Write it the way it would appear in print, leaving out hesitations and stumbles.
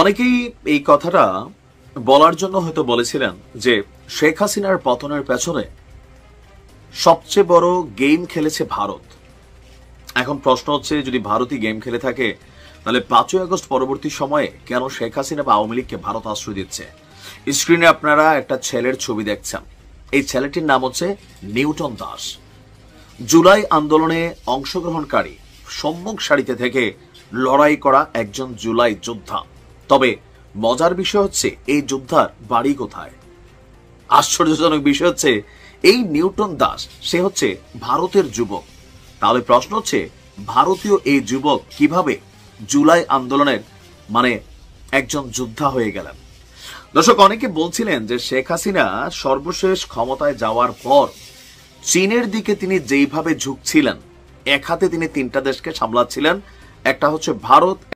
অনেকেই এই কথাটা বলার জন্য হয়তো বলেছিলেন যে শেখ হাসিনার পতনের পেছনে সবচেয়ে বড় গেম খেলেছে ভারত। এখন প্রশ্ন হচ্ছে, যদি ভারতই গেম খেলে থাকে তাহলে 5ই আগস্ট পরবর্তী সময়ে কেন শেখ হাসিনা বা আওয়ামী লীগকে ভারত আশ্রয় দিচ্ছে? স্ক্রিনে আপনারা একটা ছেলের ছবি দেখছেন। এই ছেলেটির নাম হচ্ছে নিউটন দাস। জুলাই আন্দোলনে অংশগ্রহণকারী সম্মুখ সারিতে থেকে লড়াই করা একজন জুলাই যোদ্ধা। তবে মজার বিষয় হচ্ছে, এই যোদ্ধার বাড়ি কোথায়? আশ্চর্যজনক বিষয় হচ্ছে, এই নিউটন দাস সে হচ্ছে ভারতের যুবক। তাহলে প্রশ্ন হচ্ছে, ভারতীয় এই যুবক কিভাবে জুলাই আন্দোলনের একজন যোদ্ধা হয়ে গেলেন? দর্শক, অনেকে বলছিলেন যে শেখ হাসিনা সর্বশেষ ক্ষমতায় যাওয়ার পর চীনের দিকে তিনি যেইভাবে ঝুঁকছিলেন, এক হাতে তিনি 3টা দেশকে সামলাচ্ছিলেন। একটা হচ্ছে ভারত,